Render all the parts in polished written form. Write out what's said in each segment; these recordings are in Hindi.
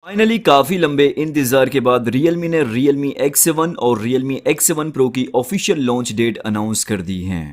फाइनली काफी लंबे इंतजार के बाद Realme ने Realme X7 और Realme X7 Pro की ऑफिशियल लॉन्च डेट अनाउंस कर दी है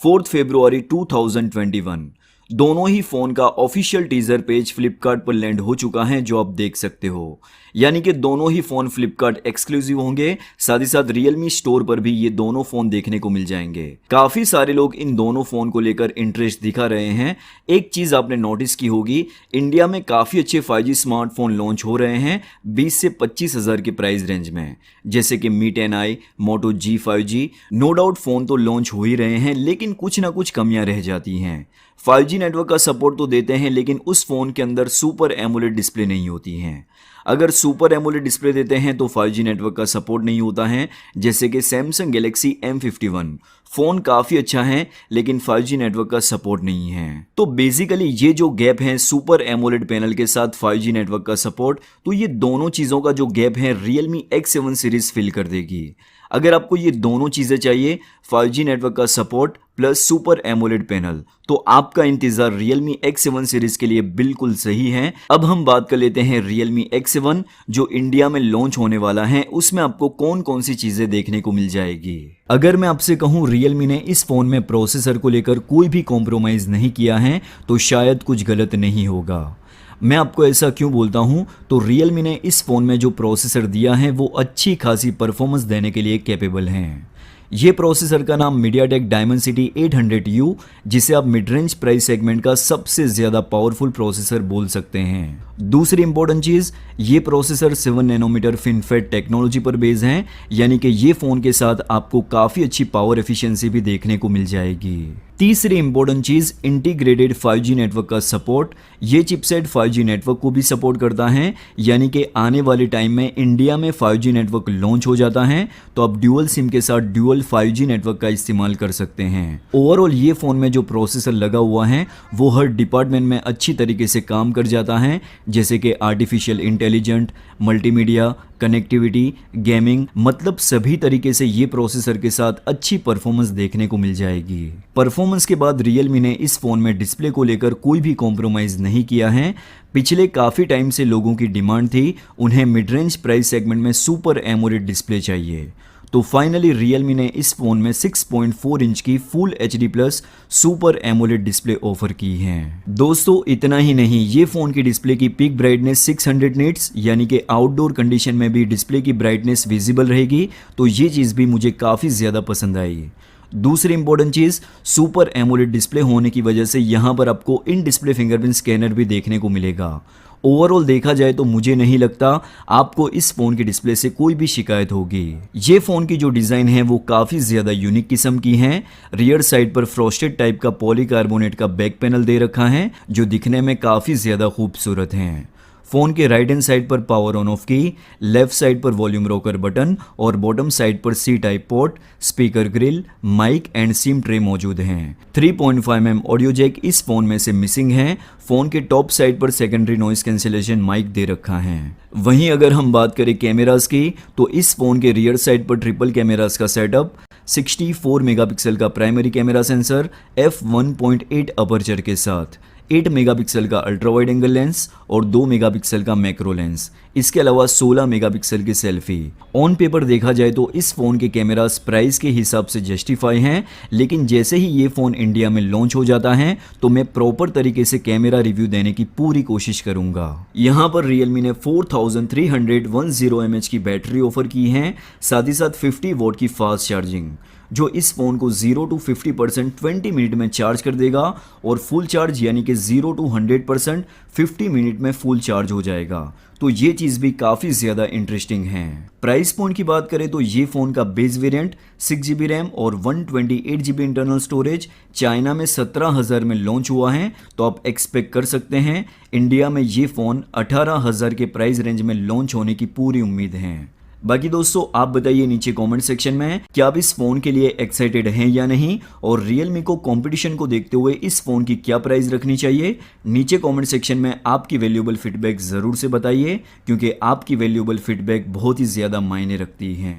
4 फरवरी 2021। दोनों ही फोन का ऑफिशियल टीजर पेज फ्लिपकार्ट पर लैंड हो चुका है, जो आप देख सकते हो। यानी कि दोनों ही फोन फ्लिपकार्ट एक्सक्लूसिव होंगे। साथ ही साथ Realme स्टोर पर भी ये दोनों फोन देखने को मिल जाएंगे। काफी सारे लोग इन दोनों फोन को लेकर इंटरेस्ट दिखा रहे हैं। एक चीज आपने नोटिस की होगी, इंडिया में काफी अच्छे 5G स्मार्टफोन लॉन्च हो रहे हैं 20 से 25 हजार के प्राइस रेंज में, जैसे कि Mi 10i, Moto G 5G। No doubt phone तो लॉन्च हो ही रहे हैं, लेकिन कुछ ना कुछ कमियां रह जाती हैं। 5G नेटवर्क का सपोर्ट तो देते हैं, लेकिन उस फोन के अंदर सुपर एमोलेड डिस्प्ले नहीं होती हैं। अगर सुपर एमोलेड डिस्प्ले देते हैं तो 5G नेटवर्क का सपोर्ट नहीं होता है, जैसे कि Samsung Galaxy M51 फोन काफी अच्छा है, लेकिन 5G नेटवर्क का सपोर्ट नहीं है। तो बेसिकली ये जो गैप है सुपर एमोलेड पैनल के साथ 5G नेटवर्क का सपोर्ट, तो ये दोनों चीजों का जो गैप है Realme X7 सीरीज फिल कर देगी। अगर आपको ये दोनों चीजें चाहिए, 5G नेटवर्क का support plus super AMOLED panel, तो आपका इंतजार Realme X7 सीरीज के लिए बिल्कुल सही है। अब हम बात कर लेते हैं Realme X7 जो इंडिया में लॉन्च होने वाला है, उसमें आपको कौन कौन सी चीजें देखने को मिल जाएगी। अगर मैं आपसे कहूं Realme ने इस फोन में प्रोसेसर को लेकर कोई भी कॉम्प्रोमाइज नहीं किया है, तो शायद कुछ गलत नहीं होगा। मैं आपको ऐसा क्यों बोलता हूं, तो Realme ने इस फोन में जो प्रोसेसर दिया है वो अच्छी खासी परफॉर्मेंस देने के लिए कैपेबल हैं। ये प्रोसेसर का नाम MediaTek Dimensity 800U, जिसे आप मिड रेंज प्राइस सेगमेंट का सबसे ज्यादा पावरफुल प्रोसेसर बोल सकते हैं। दूसरी इंपॉर्टेंट चीज, ये प्रोसेसर 7 नैनोमीटर FinFET टेक्नोलॉजी पर बेस है, यानी कि ये फोन के साथ आपको काफी अच्छी पावर एफिशिएंसी भी देखने को मिल जाएगी। तीसरी इंपॉर्टेंट चीज, इंटीग्रेटेड 5G नेटवर्क का सपोर्ट। ये चिपसेट 5G नेटवर्क को भी सपोर्ट करता है, यानी कि आने वाले टाइम में इंडिया में 5G नेटवर्क लॉन्च हो जाता है तो आप ड्यूअल सिम के साथ ड्यूअल 5G नेटवर्क का इस्तेमाल कर सकते हैं। ओवरऑल ये फोन में जो प्रोसेसर लगा हुआ है वो हर डिपार्टमेंट में अच्छी तरीके से काम कर जाता है, जैसे कि artificial intelligent, multimedia, connectivity, gaming, मतलब सभी तरीके से ये प्रोसेसर के साथ अच्छी परफॉर्मेंस देखने को मिल जाएगी। परफॉर्मेंस के बाद Realme ने इस फोन में डिस्प्ले को लेकर कोई भी कॉम्प्रोमाइज नहीं किया है। पिछले काफी टाइम से लोगों की डिमांड थी, उन्हें मिड रेंज प्राइस सेगमेंट में सुपर एमोलेड डिस्प्ले चाहिए, तो फाइनली Realme ने इस फोन में 6.4 इंच की full HD plus super AMOLED display offer की है। दोस्तों इतना ही नहीं, ये फोन की डिस्प्ले की पीक ब्राइटनेस 600 निट्स, यानी कि आउटडोर कंडीशन में भी डिस्प्ले की ब्राइटनेस विजिबल रहेगी, तो ये चीज भी मुझे काफी ज्यादा पसंद आई। दूसरी इंपॉर्टेंट चीज, सुपर एमोलेड डिस्प्ले होने की वजह से यहाँ पर आपको इन डिस्प्ले फिंगरप्रिंट स्कैनर भी देखने को मिलेगा। ओवरऑल देखा जाए तो मुझे नहीं लगता आपको इस फोन की डिस्प्ले से कोई भी शिकायत होगी। ये फोन की जो डिजाइन है वो काफी ज्यादा यूनिक किस्म की है। रियर साइड पर फ्रॉस्टेड टाइप का पॉलीकार्बोनेट का बैक पैनल दे रखा है, जो दिखने में काफी ज्यादा खूबसूरत है। फोन के राइट हैंड साइड पर पावर ऑन ऑफ की, लेफ्ट साइड पर वॉल्यूम रॉकर बटन और बॉटम साइड पर C type port, speaker grill, mic and SIM tray मौजूद हैं। 3.5mm ऑडियो जैक इस फोन में से मिसिंग है। फोन के टॉप साइड पर सेकेंडरी नॉइस कैंसिलेशन माइक दे रखा है। वहीं अगर हम बात करें कैमरास की, तो इस फोन के रियर साइड पर ट्रिपल कैमरास का सेटअप, 64 मेगापिक्सल का primary camera sensor f1.8 aperture के साथ, 8 मेगापिक्सल का अल्ट्रा वाइड एंगल लेंस और 2 मेगापिक्सल का मैक्रो लेंस, इसके अलावा 16 मेगापिक्सल की सेल्फी। ऑन पेपर देखा जाए तो इस फोन के कैमरास प्राइस के हिसाब से जस्टिफाई हैं, लेकिन जैसे ही ये फोन इंडिया में लॉन्च हो जाता है तो मैं प्रॉपर तरीके से कैमरा रिव्यू देने की पूरी कोशिश करूंगा। यहाँ पर Realme ने 4310 mAh की बैटरी ऑफर की है, साथ ही साथ 50 वॉट की फास्ट चार्जिंग, जो इस फोन को 0 to 50% 20 मिनट में चार्ज कर देगा और फुल चार्ज यानी कि 0 to 100% 50 मिनट में फुल चार्ज हो जाएगा। तो ये चीज भी काफी ज्यादा इंटरेस्टिंग है। प्राइस पॉइंट की बात करें तो ये फोन का बेस वेरिएंट 6GB रैम और 128GB इंटरनल स्टोरेज चाइना में 17,000 में लॉन्च हुआ है, तो आप एक्सपेक्ट कर सकते हैं इंडिया में ये फोन 18,000 के प्राइस रेंज में लॉन्च होने की पूरी उम्मीद है। बाकी दोस्तों आप बताइए नीचे कमेंट सेक्शन में क्या आप इस फोन के लिए एक्साइटेड हैं या नहीं, और Realme को कंपटीशन को देखते हुए इस फोन की क्या प्राइस रखनी चाहिए। नीचे कमेंट सेक्शन में आपकी वैल्यूएबल फीडबैक जरूर से बताइए, क्योंकि आपकी वैल्यूएबल फीडबैक बहुत ही ज्यादा मायने रखती है।